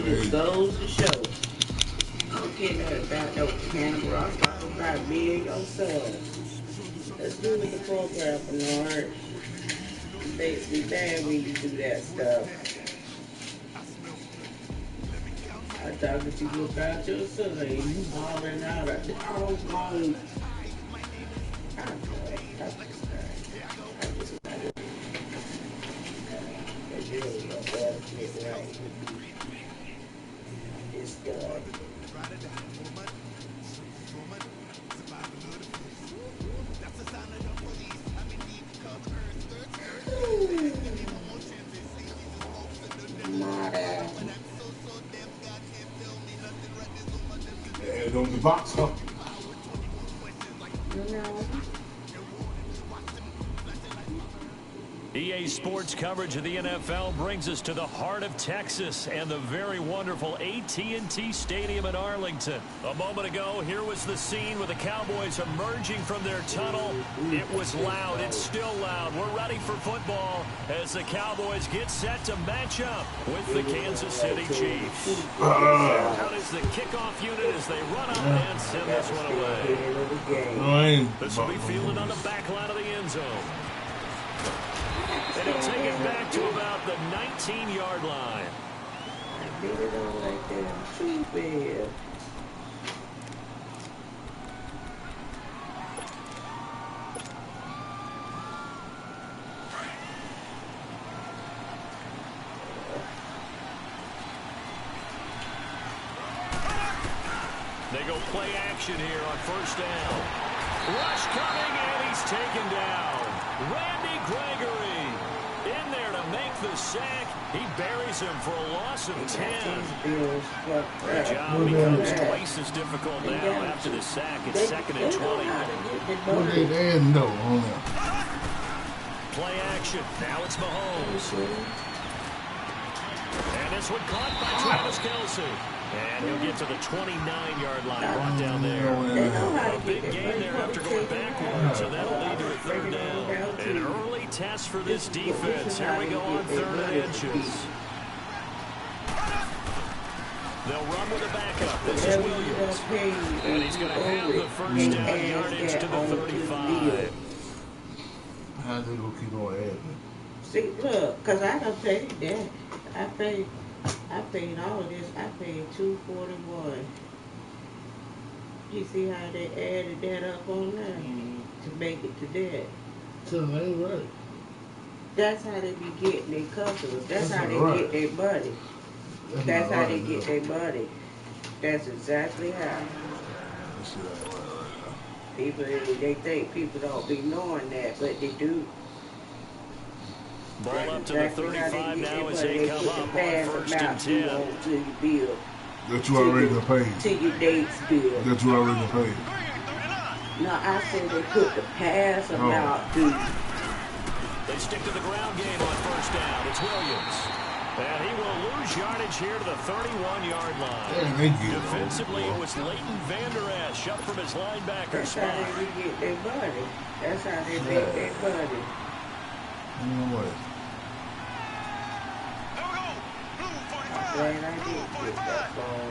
just goes to show. I don't care nothing about no cannibal. I'm talking about me and your son. Let's do with the program, Bernard. It makes me mad when you do that stuff. I thought that you look out your son and you hollering out at the home. It's done. There goes the box, huh? No. EA Sports coverage of the NFL brings us to the heart of Texas and the very wonderful AT&T Stadium in Arlington. A moment ago, here was the scene with the Cowboys emerging from their tunnel. It was loud. It's still loud. We're ready for football as the Cowboys get set to match up with the Kansas City Chiefs. Out is the kickoff unit as they run up and send this one away. This will be fielded on the back line of the end zone. And he'll take it back to about the 19-yard line. I beat it on like that. Too bad. They go play action here on first down. Rush coming, and he's taken down. Randy Gregory in there to make the sack. He buries him for a loss of 10. The job becomes twice as difficult now after the sack. It's 2nd and 20. Play action. Now it's Mahomes. And this one caught by Travis Kelce. And he'll get to the 29-yard line, brought down there. A big gain there after going backwards, so that'll lead to a 3rd down. An early test for this defense. Here we go on 3rd and inches. They'll run with a backup. This is Williams. And he's going to have the first down yardage to the 35. How they gonna keep on adding? See, look, because I done paid that. I paid all of this. I paid $241. You see how they added that up on there to make it to that? So they ain't right. That's how they be getting their customers. That's how they get their money. That's how they get their money. That's exactly how. People, they think people don't be knowing that, but they do. Ball up to the 35 now as they come up on 1st and 10. That you already paid. To your dates bill. That you already paid. No, I said they put the pass amount to. They stick to the ground game on 1st down. It's Williams. And he will lose yardage here to the 31-yard line. Defensively, it was Leighton Vander Esch up from his linebacker spot. That's how they get their money. That's how they make their money. You know what? I'm glad I did get that ball.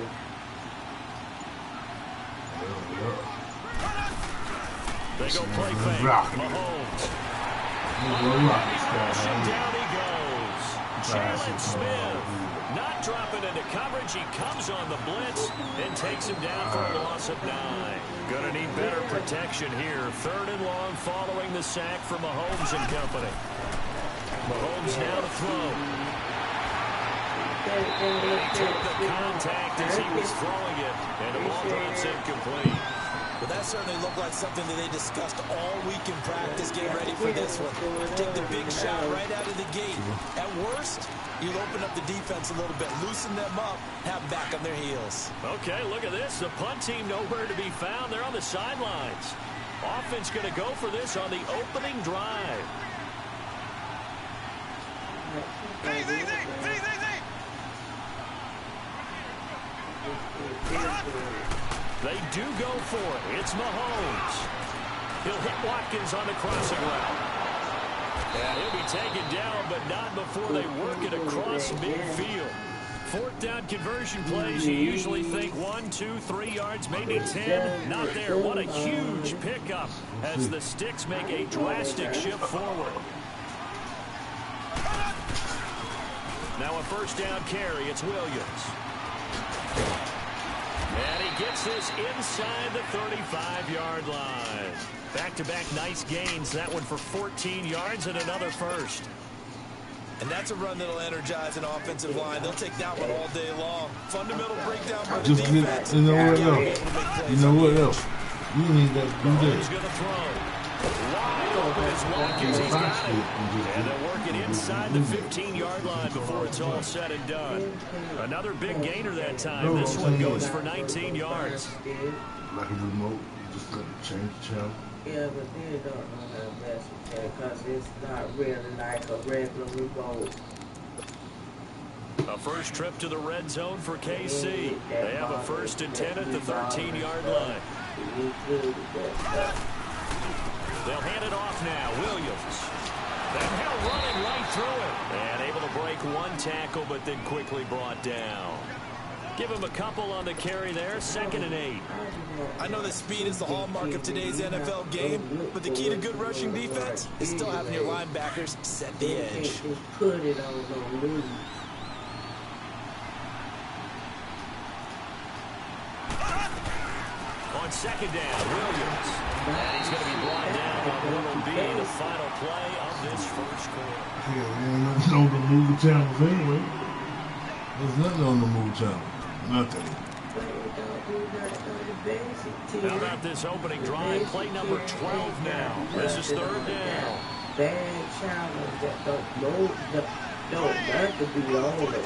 They go play fake. Mahomes. Rushing down he goes. Jalen Smith not dropping into coverage. He comes on the blitz and takes him down for a loss of 9. Gonna need better protection here. 3rd and long following the sack from Mahomes and company. Mahomes now to throw. He took the contact as he was throwing it, and the ball drops incomplete. Well, that certainly looked like something that they discussed all week in practice, getting ready for this one. Take the big shot right out of the gate. At worst, you'll open up the defense a little bit, loosen them up, have them back on their heels. Okay, look at this. The punt team nowhere to be found. They're on the sidelines. Offense going to go for this on the opening drive. They do go for it. It's Mahomes. He'll hit Watkins on the crossing route. And he'll be taken down, but not before they work it across midfield. Fourth down conversion plays, you usually think 1, 2, 3 yards, maybe 10. Not there. What a huge pickup as the Sticks make a drastic shift forward. Now a first down carry. It's Williams. And he gets this inside the 35-yard line. Back-to-back nice gains. That one for 14 yards and another first. And that's a run that'll energize an offensive line. They'll take that one all day long. Fundamental breakdown by the defense. You know what else? You know what else? You need that to do that. He's going to throw. Wide open is Watkins. He's got it. And they're working inside the 15-yard line before it's all said and done. Another big gainer that time. This one goes for 19 yards. Like a remote, you just got to change the channel. Yeah, but they don't know how to mess with that because it's not really like a regular remote. A first trip to the red zone for KC. They have a 1st and 10 at the 13-yard line. They'll hand it off now. Williams. That hell running right through it. And able to break one tackle, but then quickly brought down. Give him a couple on the carry there. 2nd and 8. I know that speed is the hallmark of today's NFL game, but the key to good rushing defense is still having your linebackers set the edge. Put it on the loose. On 2nd down, Williams. And he's going to be brought down on what will be the final play of this first quarter. Yeah, ain't nothing on the movie channels anyway. There's nothing on the movie channel. Nothing. How about this opening drive? Play number 12 now. This is 3rd down. Bad challenge that don't have to be on it.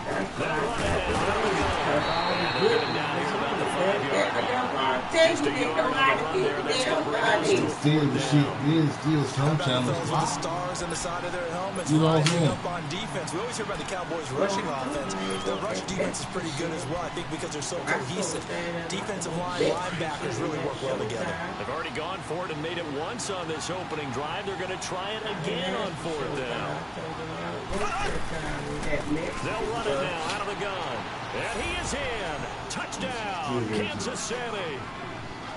That's why I got the money, because all the good ones about the 5-yard line. Just a yard on the run there. That's going to bring us Still the shit is still some channels. With the stars on the side of their helmets, You know what I'm rising saying? up on defense. We always hear about the Cowboys' rushing offense. Their rush defense is pretty good as well, I think, because they're so cohesive. Defensive line, linebackers really work well together. They've already gone for it and made it once on this opening drive. They're going to try it again on 4th down. They'll run it now out of the gun. And he is in. Touchdown, Kansas City.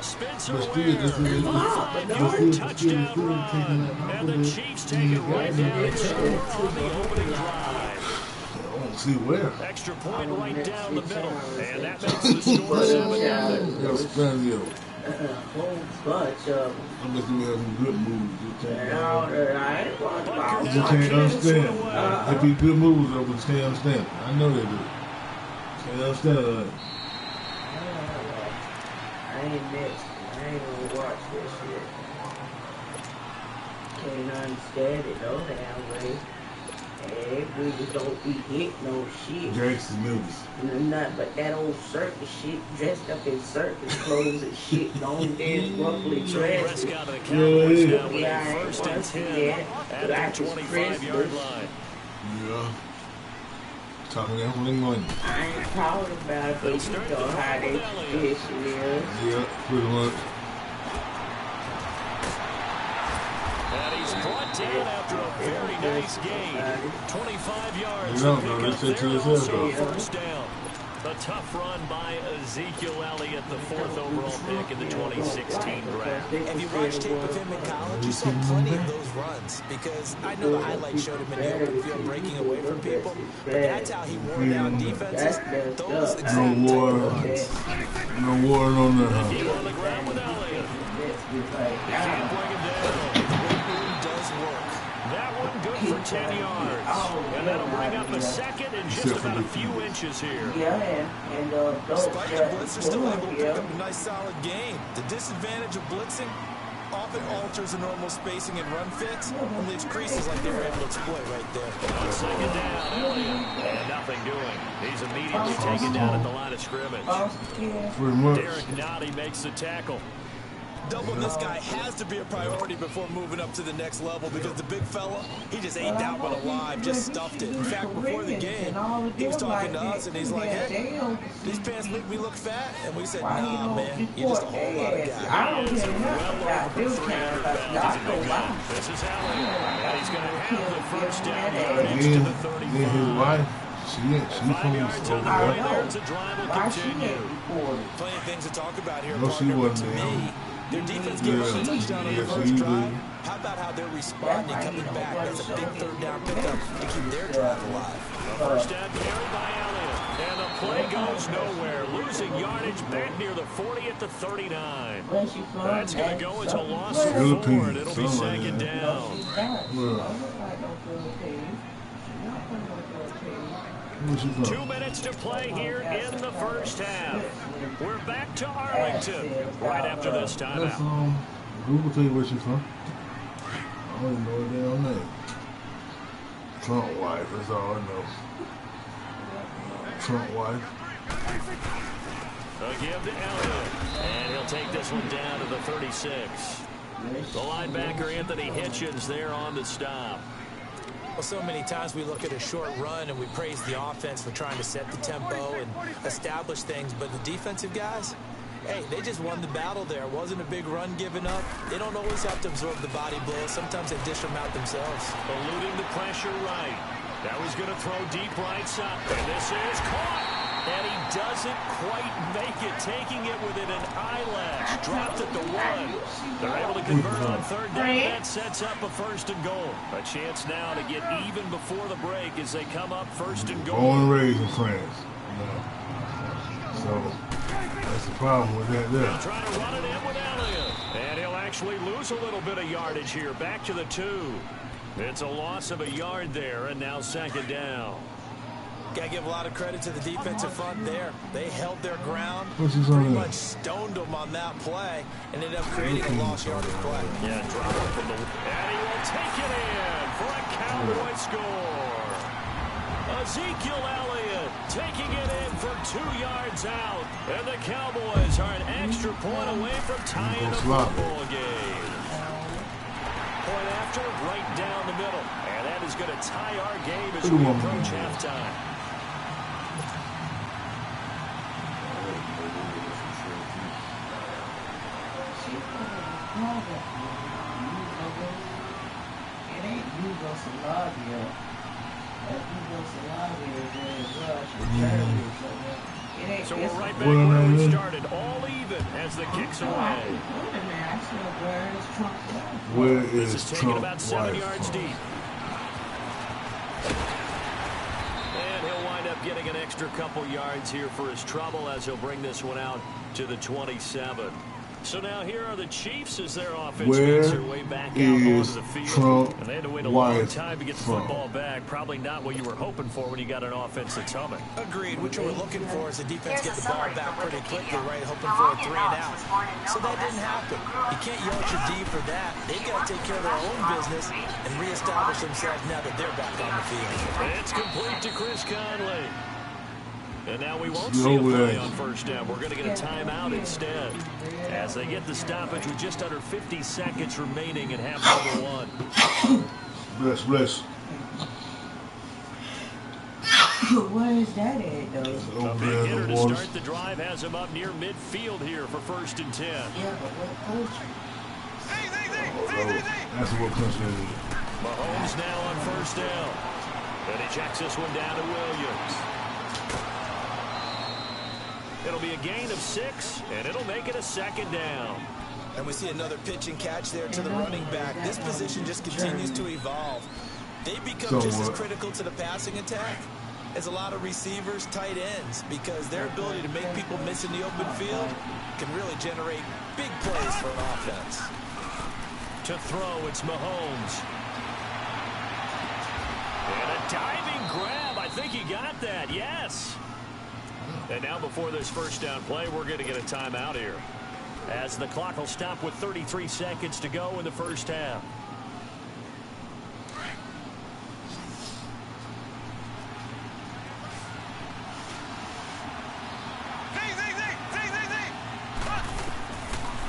Spencer But still, Ware, this is 5-yard touchdown run. And the Chiefs take it right down and score on the opening drive. I don't see where. Extra point right down the middle. And that makes the score 7-0. Yo, Spaniel. A whole bunch of I'm just doing some good moves. You I just can't understand. If he good moves, I just can't understand. I know they do. Can't understand that. I ain't mixed. I ain't gonna watch this shit. Can't understand it no damn way. Hey, we just don't be hit no shit. Jackson movies. Nothing but that old circus shit, dressed up in circus clothes and shit, the only damn roughly dressed. Prescott of the Cowboys now with Yeah, a I 1st and 10 at the 25-yard line. Yeah. Talking that whole money. I ain't talking about it, but you know how they tradition is. Yeah, pretty much. And he's brought down after a very nice gain. 25 yards. Yeah, to pick no, up they said to there, yourself, also though. 1st down. A tough run by Ezekiel Elliott, the 4th overall pick in the 2016 draft. If you watch tape of him in college, you saw plenty of those runs, because I know the highlights showed him in the open field breaking away from people, but that's how he wore down defenses. Those exact No war. No war on that. Keep on the ground with Elliott. Can't bring him down. It does work. That one good for 10 yards. And that'll bring up a 2nd and just about a few inches here. Yeah, and Despite the blitz, they're still able to pick up a nice solid gain. The disadvantage of blitzing often alters the normal spacing and run fits and leaves creases like they were able to exploit right there. On 2nd down, Elliott. And nothing doing. He's immediately taken down at the line of scrimmage. Pretty much. Derek Nottie makes the tackle. Doubling this guy has to be a priority before moving up to the next level, because the big fella, he just ate that one alive, just stuffed it. In fact, before the game, he was talking to us, and he's like, hey, these pants make me look fat. And we said, nah, man, you're just a whole lot of guy. This is Elliott. And he's going to have the 1st down yardage to the 34. Then his wife, She's 5 yards on the over way there. there. It's a drive will continue. Plenty of things to talk about here, No, she partner, but to wasn't me, there. their defense gave up a touchdown on the Yes, first she drive. did. How about how they're responding, coming back? That's a big third down pickup to keep their drive alive. The first down carry by Elliott. And the play goes nowhere. Losing yardage back near the 40 at the 39. That's going to go as a loss of 4, and it'll be second down. Well, 2 minutes to play here in the first half. We're back to Arlington right after this that's, timeout. Google tell you where she's from. I don't even know her damn name. Trump wife, that's all I know. Trump wife. A give to Elliott. And he'll take this one down to the 36. The linebacker, Anthony Hitchens, there on the stop. Well, so many times we look at a short run and we praise the offense for trying to set the tempo and establish things, but the defensive guys, hey, they just won the battle there. It wasn't a big run given up. They don't always have to absorb the body blows. Sometimes they dish them out themselves. Eluding the pressure right. Now he's going to throw deep right side. And this is caught. And he doesn't quite make it, taking it within an eyelash. Dropped at the 1. They're able to convert on third down. That sets up a first and goal. A chance now to get even before the break as they come up first and goal. Born and raised in France. So that's the problem with that there. They'll try to run it in with Elliott. And he'll actually lose a little bit of yardage here. Back to the 2. It's a loss of a yard there, and now second down. Got to give a lot of credit to the defensive front there. They held their ground, What's his pretty name? much stoned them on that play, and ended up creating a lost yardage play. Yeah, drop it from the... And he will take it in for a Cowboy score. Ezekiel Elliott taking it in for 2 yards out. And the Cowboys are an extra point away from tying the football game. Point after, right down the middle. And that is going to tie our game as we approach halftime. So we're right back where we started, all even as the kicks away. Where This is is taken Trump about 7 wife yards from? deep. And he'll wind up getting an extra couple yards here for his trouble as he'll bring this one out to the 27. So now here are the Chiefs as their offense makes their way back out onto the field. Trump And they had to wait a long wife time to get the from? football back. Probably not what you were hoping for when you got an offense that's humming. Agreed. What you were looking for is the defense get the ball back pretty quickly, right? Hoping for a 3 and out. So that didn't happen. You can't yell at your D for that. They've got to take care of their own business and reestablish themselves now that they're back on the field. It's complete to Chris Conley. And now we won't see a play on first down. We're going to get a timeout instead as they get the stoppage with just under 50 seconds remaining in half number 1. Bless. Where is that at, though? A big hitter to start the drive has him up near midfield here for 1st and 10. Yeah, but what country? That's what country it is. Mahomes now on first down. And he checks this one down to Williams. It'll be a gain of 6, and it'll make it a second down. And we see another pitch and catch there to the running back. This position just continues to evolve. They become just as critical to the passing attack as a lot of receivers, tight ends, because their ability to make people miss in the open field can really generate big plays for an offense. To throw, it's Mahomes. And a diving grab. I think he got that, yes. And now before this first down play, we're going to get a timeout here, as the clock will stop with 33 seconds to go in the first half.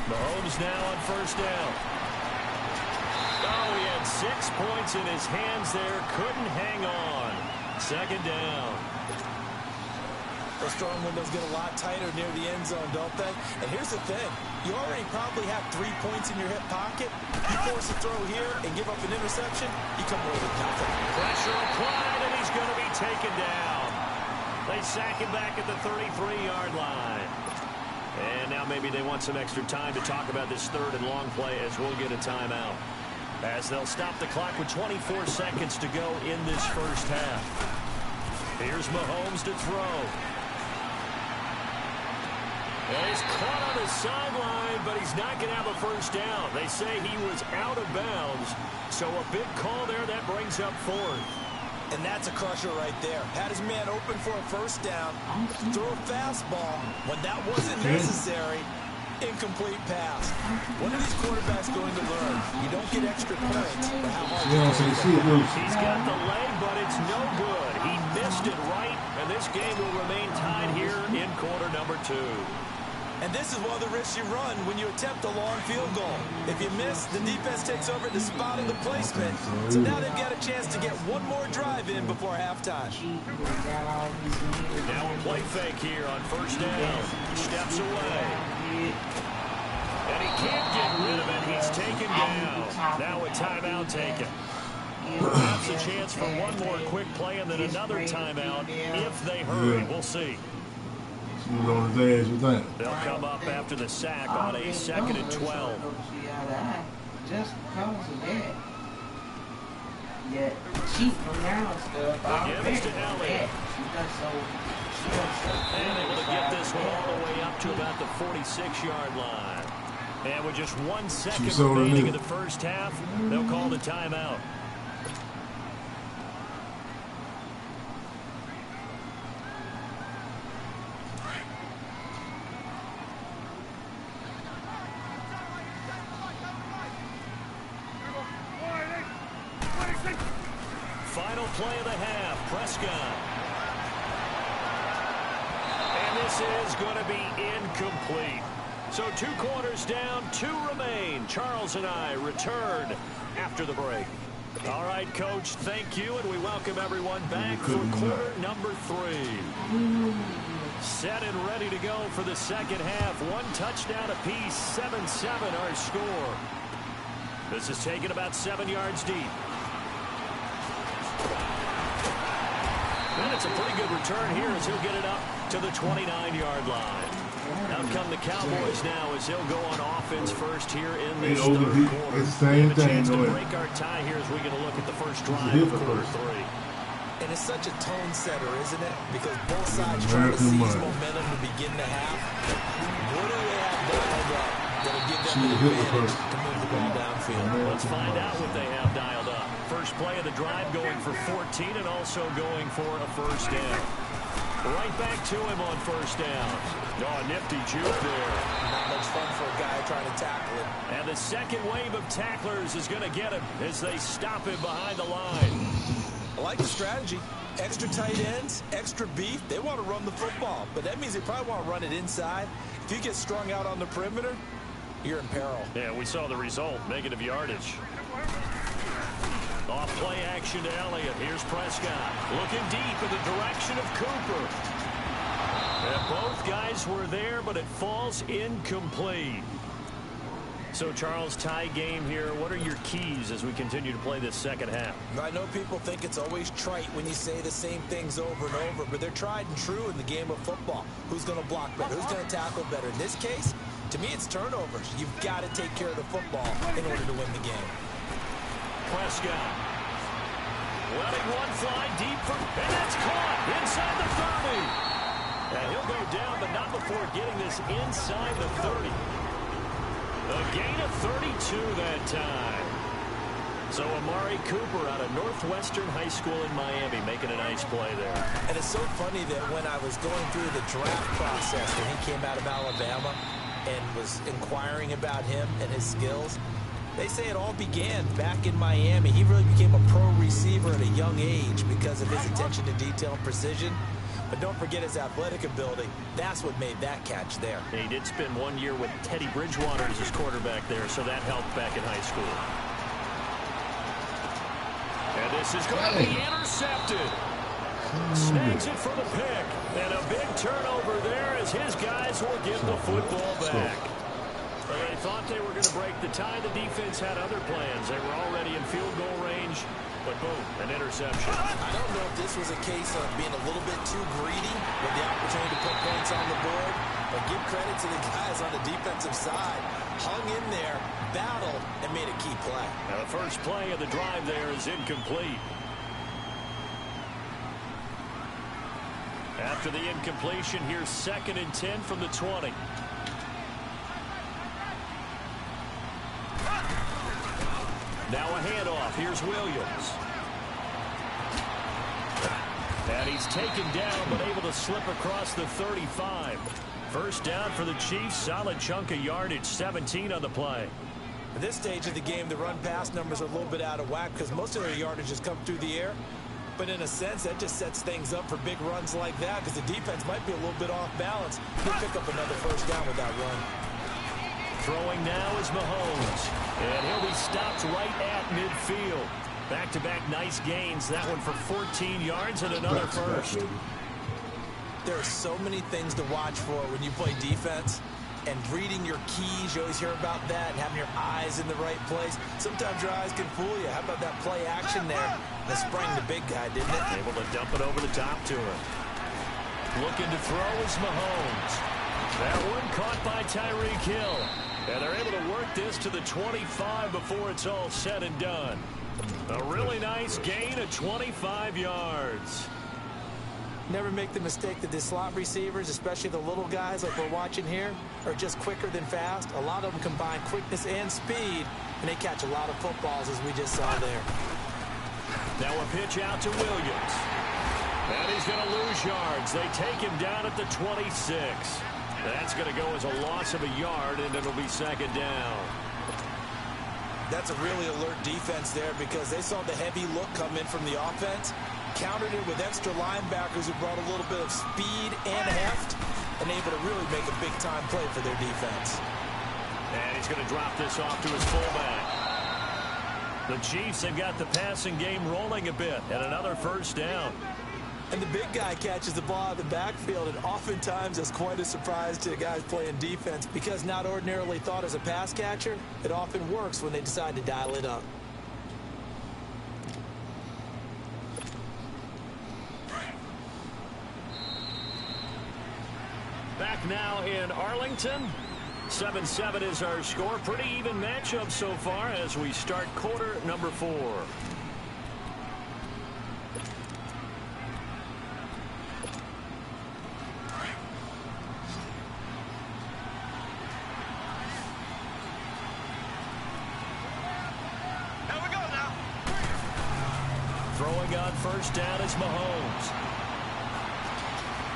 Mahomes now on first down. Oh, he had 6 points in his hands there. Couldn't hang on. Second down. Those strong windows get a lot tighter near the end zone, don't they? And here's the thing. You already probably have 3 points in your hip pocket. You force a throw here and give up an interception, you come away with nothing. Pressure applied, and he's going to be taken down. They sack him back at the 33-yard line. And now maybe they want some extra time to talk about this third and long play as we'll get a timeout. As they'll stop the clock with 24 seconds to go in this first half. Here's Mahomes to throw. And he's caught on the sideline, but he's not going to have a first down. They say he was out of bounds. So a big call there that brings up fourth. And that's a crusher right there. Had his man open for a first down, threw a fastball when that wasn't necessary. Incomplete pass. What are these quarterbacks going to learn? You don't get extra points for how hard you He's got the leg, but it's no good. He missed it right, and this game will remain tied here in quarter number 2. And this is one of the risks you run when you attempt a long field goal. If you miss, the defense takes over the spot of the placement. So now they've got a chance to get one more drive in before halftime. Now a play fake here on first down. Steps away. And he can't get rid of it. He's taken down. Now a timeout taken. Perhaps a chance for one more quick play and then another timeout if they hurry. We'll see. They'll come up after the sack on a 2nd and 12. Just because of that. That cheap from now stuff. Give us to Elliott. And able to get this one all the way up to about the 46-yard line. And with just 1 second remaining in the first half, they'll call the timeout. Final play of the half, Prescott. And this is going to be incomplete. So 2 quarters down, 2 remain. Charles and I return after the break. All right, Coach, thank you, and we welcome everyone back for quarter number 3. Set and ready to go for the second half. 1 touchdown apiece, 7-7 our score. This is taken about 7 yards deep. And it's a pretty good return here as he'll get it up to the 29-yard line. Out come the Cowboys now as they'll go on offense first here in this third quarter. It's the same thing. To break our tie here as we get a look at the first drive of quarter 3. And it's such a tone setter, isn't it? Because both sides try to seize momentum to begin the half. What do they have dialed up that'll give them the advantage to move the ball downfield? Let's find out what they have dialed up. First play of the drive going for 14 and also going for a first down. Right back to him on first down. Oh, nifty juke there. Not much fun for a guy trying to tackle him. And the second wave of tacklers is going to get him as they stop him behind the line. I like the strategy. Extra tight ends, extra beef. They want to run the football, but that means they probably want to run it inside. If you get strung out on the perimeter, you're in peril. Yeah, we saw the result. Negative yardage. Off play action to Elliott. Here's Prescott. Looking deep in the direction of Cooper. And both guys were there, but it falls incomplete. So, Charles, tie game here. What are your keys as we continue to play this second half? I know people think it's always trite when you say the same things over and over, but they're tried and true in the game of football. Who's going to block better? Who's going to tackle better? In this case, to me, it's turnovers. You've got to take care of the football in order to win the game. Prescott. Letting one fly deep for, and that's caught inside the 30. And he'll go down, but not before getting this inside the 30. A gain of 32 that time. So Amari Cooper out of Northwestern High School in Miami making a nice play there. And it's so funny that when I was going through the draft process when he came out of Alabama and was inquiring about him and his skills, they say it all began back in Miami. He really became a pro receiver at a young age because of his attention to detail and precision. But don't forget his athletic ability. That's what made that catch there. He did spend 1 year with Teddy Bridgewater as his quarterback there, so that helped back in high school. And this is going to be intercepted. Snags it for the pick. And a big turnover there as his guys will give the football back. Well, they thought they were going to break the tie. The defense had other plans. They were already in field goal range, but boom, an interception. I don't know if this was a case of being a little bit too greedy with the opportunity to put points on the board, but give credit to the guys on the defensive side. Hung in there, battled, and made a key play. Now the first play of the drive there is incomplete. After the incompletion, here's 2nd and 10 from the 20. Now a handoff. Here's Williams. And he's taken down, but able to slip across the 35. First down for the Chiefs. Solid chunk of yardage, 17 on the play. At this stage of the game, the run-pass numbers are a little bit out of whack because most of their yardage has come through the air. But in a sense, that just sets things up for big runs like that because the defense might be a little bit off balance. He'll pick up another first down with that run. Throwing now is Mahomes. And he'll be stopped right at midfield. Back-to-back nice gains. That one for 14 yards and another first. There are so many things to watch for when you play defense. And reading your keys, you always hear about that, and having your eyes in the right place. Sometimes your eyes can fool you. How about that play action there? That sprang the big guy, didn't it? Able to dump it over the top to him. Looking to throw is Mahomes. That one caught by Tyreek Hill. And they're able to work this to the 25 before it's all said and done. A really nice gain of 25 yards. Never make the mistake that the slot receivers, especially the little guys like we're watching here, are just quicker than fast. A lot of them combine quickness and speed, and they catch a lot of footballs, as we just saw there. Now a pitch out to Williams. And he's going to lose yards. They take him down at the 26. That's going to go as a loss of a yard, and it'll be 2nd down. That's a really alert defense there because they saw the heavy look come in from the offense, countered it with extra linebackers who brought a little bit of speed and heft, and able to really make a big-time play for their defense. And he's going to drop this off to his fullback. The Chiefs have got the passing game rolling a bit, and another first down. And the big guy catches the ball out of the backfield, and oftentimes is quite a surprise to the guys playing defense because not ordinarily thought as a pass catcher, it often works when they decide to dial it up. Back now in Arlington. 7-7 is our score. Pretty even matchup so far as we start quarter number 4. Throwing on first down is Mahomes.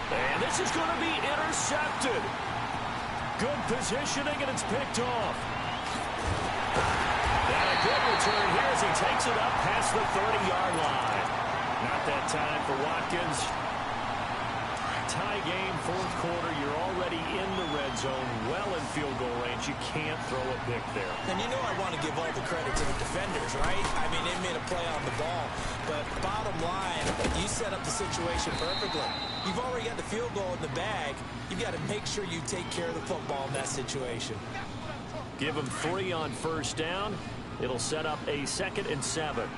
And this is going to be intercepted. Good positioning, and it's picked off. And a good return here as he takes it up past the 30-yard line. Not that time for Watkins. Tie game, 4th quarter. You're already in the red zone, well in field goal range. You can't throw a pick there. And you know I want to give all the credit to the defenders, right? I mean, they made a play on the ball. But bottom line, you set up the situation perfectly. You've already got the field goal in the bag. You've got to make sure you take care of the football in that situation. Give them 3 on first down. It'll set up a 2nd and 7.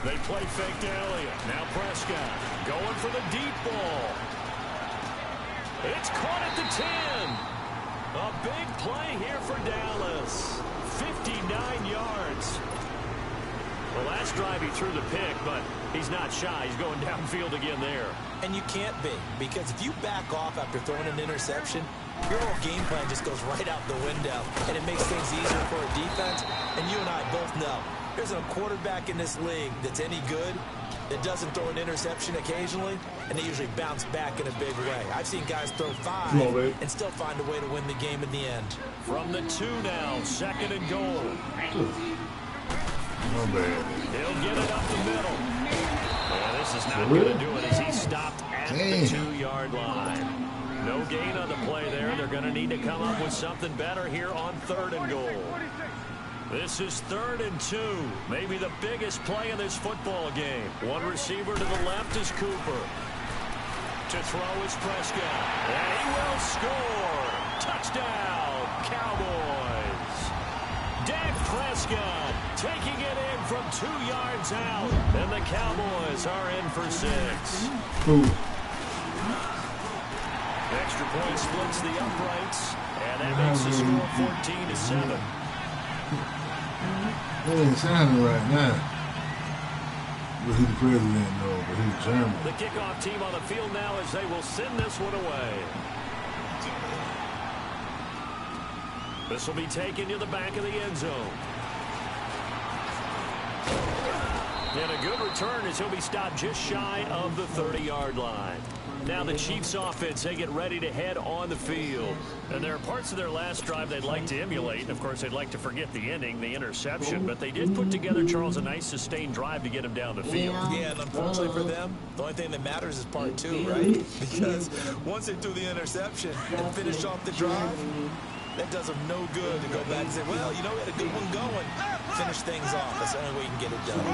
They play fake to Elliott. Now Prescott going for the deep ball. It's caught at the 10. A big play here for Dallas. 59 yards. The last drive he threw the pick, but he's not shy. He's going downfield again there. And you can't be, because if you back off after throwing an interception, your whole game plan just goes right out the window, and it makes things easier for a defense. And you and I both know there's a quarterback in this league that's any good that doesn't throw an interception occasionally, and they usually bounce back in a big way. I've seen guys throw 5 and still find a way to win the game in the end. From the 2 now, 2nd and goal. No bad. He'll get it up the middle. Well, this is not going to do it as he stopped at the 2-yard line. No gain on the play there. They're going to need to come up with something better here on 3rd and goal. This is 3rd and 2. Maybe the biggest play in this football game. One receiver to the left is Cooper. To throw is Prescott. And he will score. Touchdown, Cowboys. Dak Prescott taking it in from 2 yards out. And the Cowboys are in for 6. Ooh. Extra point splits the uprights. And that makes the score 14-7. That ain't sounding right now. But he's the president, though. But he's German. The kickoff team on the field now as they will send this one away. This will be taken to the back of the end zone. And a good return as he'll be stopped just shy of the 30-yard line. Now the Chiefs offense, they get ready to head on the field. And there are parts of their last drive they'd like to emulate. And, of course, they'd like to forget the ending, the interception. But they did put together, Charles, a nice sustained drive to get him down the field. Yeah, and unfortunately for them, the only thing that matters is part 2, right? Because once they threw the interception and finished off the drive, that does them no good to go back and say, well, you know, we had a good one going. Finish things off. That's the only way you can get it done.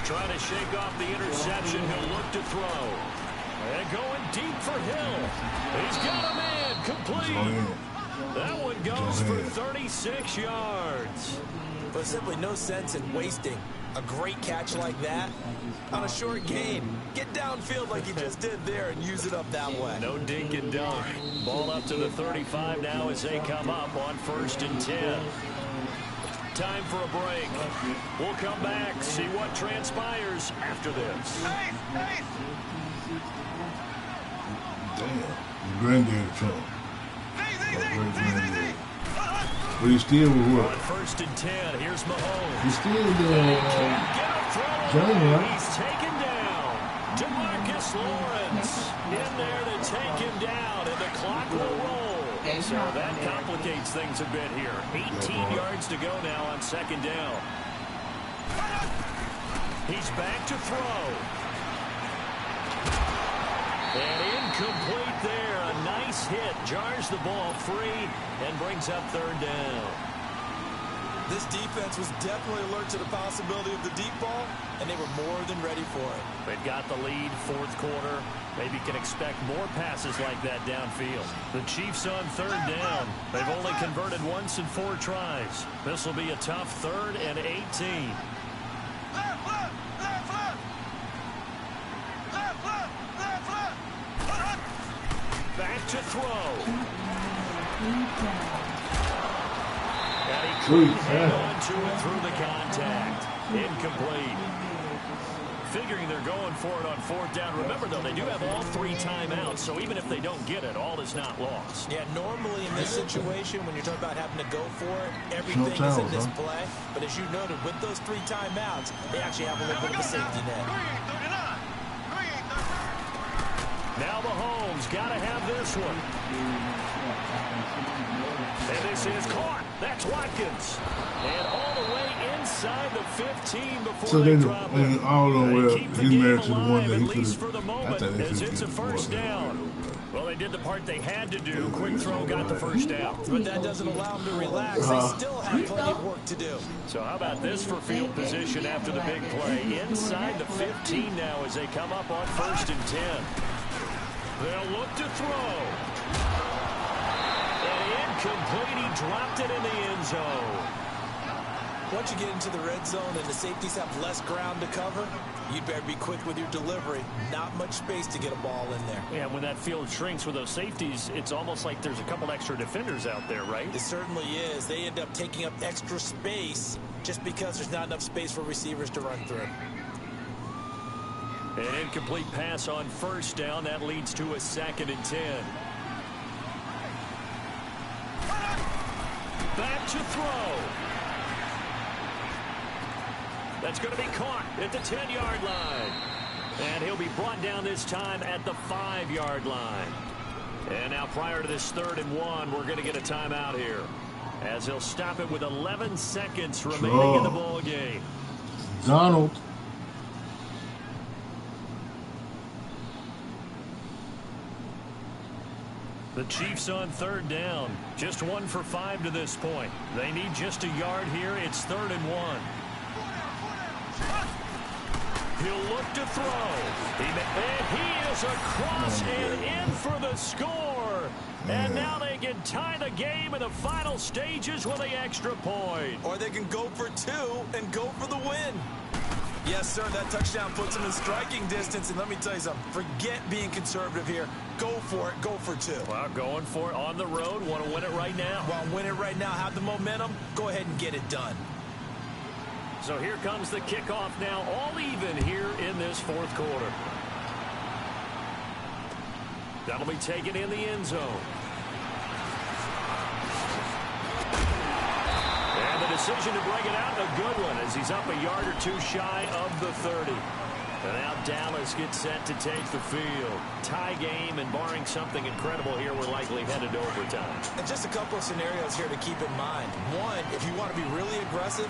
Trying to shake off the interception. He'll look to throw. And going deep for Hill. He's got a man complete. That one goes for 36 yards. There's simply no sense in wasting a great catch like that on a short game. Get downfield like you just did there and use it up that way. No dink and dunk. Ball up to the 35 now as they come up on 1st and 10. Time for a break. We'll come back, see what transpires after this. Damn. Granddaddy Trump. But he still was what? On 1st and 10, here's Mahomes. He's still Johnny, right? He's taken down. DeMarcus Lawrence in there to take him down, and the clock will roll. So that complicates things a bit here. 18 yards to go now on 2nd down. He's back to throw. And incomplete there. A nice hit. Jars the ball free and brings up 3rd down. This defense was definitely alert to the possibility of the deep ball, and they were more than ready for it. They've got the lead, 4th quarter. Maybe can expect more passes like that downfield. The Chiefs on 3rd down. They've only converted once in 4 tries. This will be a tough 3rd and 18. Back to throw. And he couldn't hang on to it through the contact. Incomplete. Figuring they're going for it on 4th down. Remember, though, they do have all 3 timeouts, so even if they don't get it, all is not lost. Yeah, normally in this situation, when you're talking about having to go for it, everything is in this play. But as you noted, with those 3 timeouts, they actually have a little bit of a safety net. Now Mahomes got to have this one. And this is caught. That's Watkins. And all the way inside the 15 before so they drop it. All of them, well, keep the he's game married to the one alive, that at he least could for the moment, as it's a 1st down. Well, they did the part they had to do. Quick throw got the 1st down. But that doesn't allow them to relax. They still have plenty of work to do. So how about this for field position after the big play? Inside the 15 now as they come up on 1st and 10. They'll look to throw. And incomplete. He dropped it in the end zone. Once you get into the red zone and the safeties have less ground to cover, you'd better be quick with your delivery. Not much space to get a ball in there. Yeah, when that field shrinks with those safeties, it's almost like there's a couple extra defenders out there, right? It certainly is. They end up taking up extra space just because there's not enough space for receivers to run through. An incomplete pass on 1st down. That leads to a 2nd and 10. Back to throw. That's going to be caught at the 10-yard line. And he'll be brought down this time at the 5-yard line. And now prior to this 3rd and 1, we're going to get a timeout here, as he'll stop it with 11 seconds remaining in the ball game. Donald. The Chiefs on 3rd down. Just 1 for 5 to this point. They need just a yard here. It's 3rd and 1. He'll look to throw. And he is across and in for the score. And now they can tie the game in the final stages with the extra point. Or they can go for 2 and go for the win. Yes, sir, that touchdown puts them in striking distance. And let me tell you something, forget being conservative here. Go for it, go for 2. Well, going for it on the road. Want to win it right now. Well, win it right now, have the momentum. Go ahead and get it done. So here comes the kickoff now, all even here in this fourth quarter. That'll be taken in the end zone. And the decision to bring it out, a good one, as he's up a yard or 2 shy of the 30. And now Dallas gets set to take the field. Tie game, and barring something incredible here, we're likely headed to overtime. And just a couple of scenarios here to keep in mind. One, if you want to be really aggressive,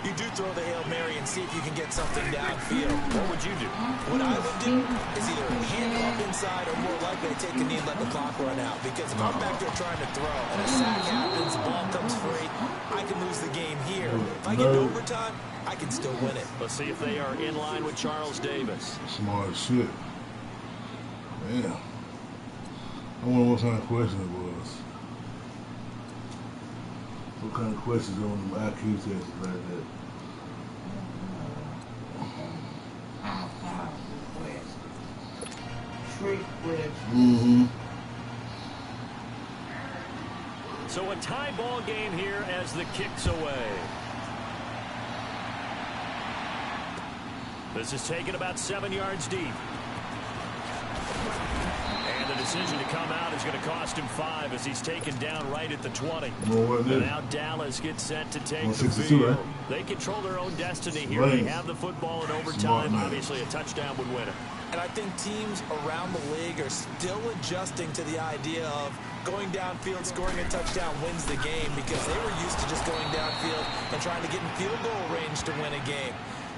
you do throw the Hail Mary and see if you can get something downfield. What would you do? What I would do is either hand it up inside or more likely take a knee and let the clock run out. Because if I'm back there trying to throw and a sack happens, the ball comes free, I can lose the game here. If I get to overtime, I can still win it. Let's see if they are in line with Charles Davis. Smart as shit. Man. I wonder what kind of question it was. What kind of questions on the IQ tests like that? So a tie ball game here as the kick's away. This is taken about 7 yards deep. And the decision to come out is going to cost him 5 as he's taken down right at the 20. And now Dallas gets set to take the field. Right? They control their own destiny here. They have the football in overtime. Obviously, a touchdown would win it. And I think teams around the league are still adjusting to the idea of going downfield, scoring a touchdown wins the game, because they were used to just going downfield and trying to get in field goal range to win a game.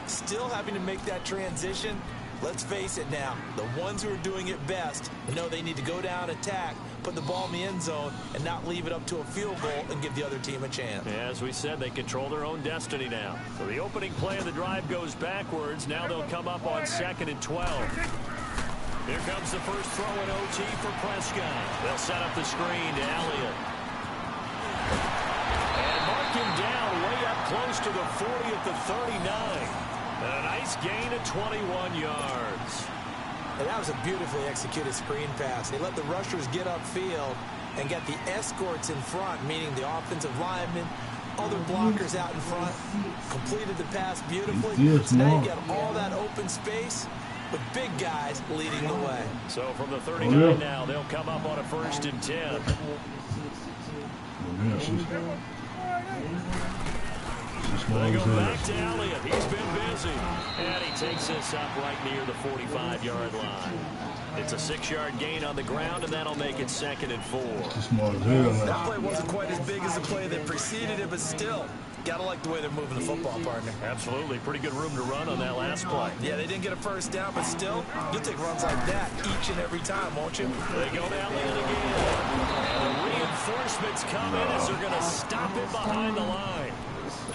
Still having to make that transition. Let's face it now, the ones who are doing it best know they need to go down, attack, put the ball in the end zone, and not leave it up to a field goal and give the other team a chance. As we said, they control their own destiny now. So the opening play of the drive goes backwards. Now they'll come up on 2nd and 12. Here comes the first throw in OT for Prescott. They'll set up the screen to Elliott. And mark him down way up close to the 40 at the 39. And a nice gain of 21 yards. And that was a beautifully executed screen pass. They let the rushers get upfield and get the escorts in front, meaning the offensive linemen, other blockers out in front, completed the pass beautifully. So now you get all that open space with big guys leading the way. So from the 39 now, they'll come up on a 1st and 10. They go back to Elliott. He's been busy. And he takes this up right near the 45-yard line. It's a 6-yard gain on the ground, and that'll make it 2nd and 4. That play wasn't quite as big as the play that preceded it, but still, gotta like the way they're moving the football, partner. Absolutely. Pretty good room to run on that last play. Yeah, they didn't get a first down, but still, you'll take runs like that each and every time, won't you? They go to Elliott again. And the reinforcements come in as they're going to stop it behind the line.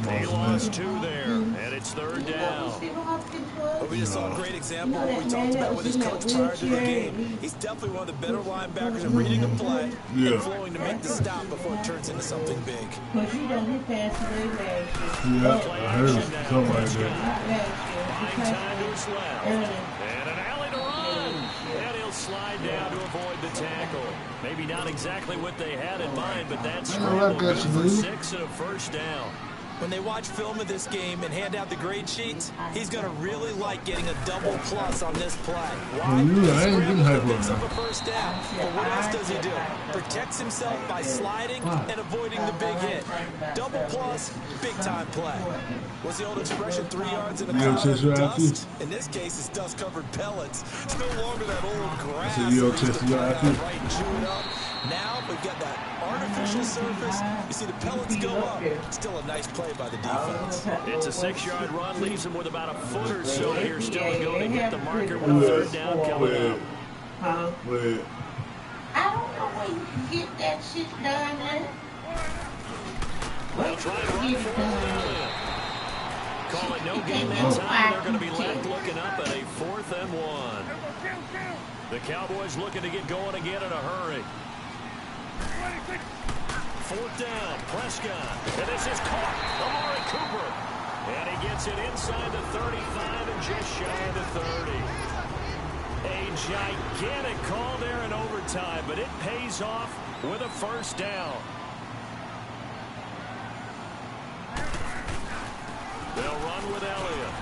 He lost 2 there, and it's 3rd down. But we just saw a great example of what we talked about with his coach prior to the game. He's definitely one of the better linebackers at reading a play and flowing to make the stop before it turns into something big. I heard something like that. Buying time to his left. And an alley to run. And he'll slide down to avoid the tackle. Maybe not exactly what they had in mind, but that's scramble good for 6 and a 1st down. When they watch film of this game and hand out the grade sheets, he's going to really like getting a double plus on this play. Why? Picks up a first down. But what else does he do? Protects himself by sliding and avoiding the big hit. Double plus, big time play. What's the old expression, 3 yards in a cloud of dust? In this case, it's dust-covered pellets. It's no longer that old grass. Right and chew it up. Now we've got that artificial surface. You see the pellets go up. Still a nice play by the defense. It's a 6-yard run. Leaves him with about a foot or so here still to go to hit the marker with a 3rd down coming up. I don't know where you can get that shit done at. They'll try to run for it. call it no gain that time. They're going to be left looking up at a 4th and 1. The Cowboys looking to get going again in a hurry. 4th down, Prescott. And this is caught. Amari Cooper. And he gets it inside the 35 and just shy of the 30. A gigantic call there in overtime, but it pays off with a 1st down. They'll run with Elliott.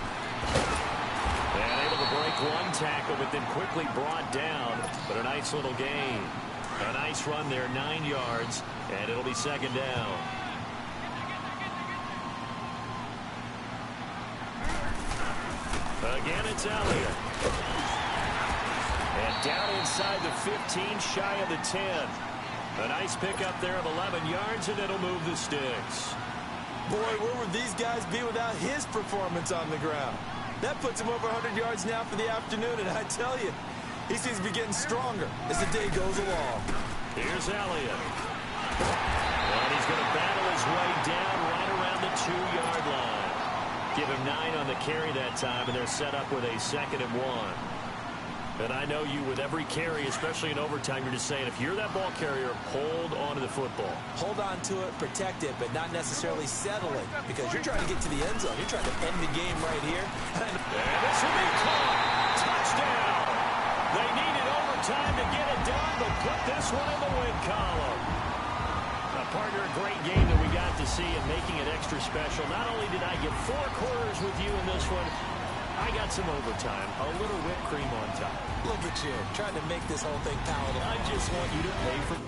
And able to break one tackle, but then quickly brought down. But a nice little gain. A nice run there, 9 yards, and it'll be 2nd down. Again, it's Elliott. And down inside the 15, shy of the 10. A nice pickup there of 11 yards, and it'll move the sticks. Boy, where would these guys be without his performance on the ground? That puts him over 100 yards now for the afternoon, and I tell you, he seems to be getting stronger as the day goes along. Here's Elliott. And he's going to battle his way down right around the 2-yard line. Give him 9 on the carry that time, and they're set up with a 2nd and 1. And I know you, with every carry, especially in overtime, you're just saying, if you're that ball carrier, hold on to the football. Hold on to it, protect it, but not necessarily settle it, because you're trying to get to the end zone. You're trying to end the game right here. And this will be caught. Touchdown. They needed overtime to get it done, but put this one in the win column. Partner, a great game that we got to see, and making it extra special. Not only did I get 4 quarters with you in this one, I got some overtime, a little whipped cream on top. Look at you, trying to make this whole thing palatable. I just want you to pay for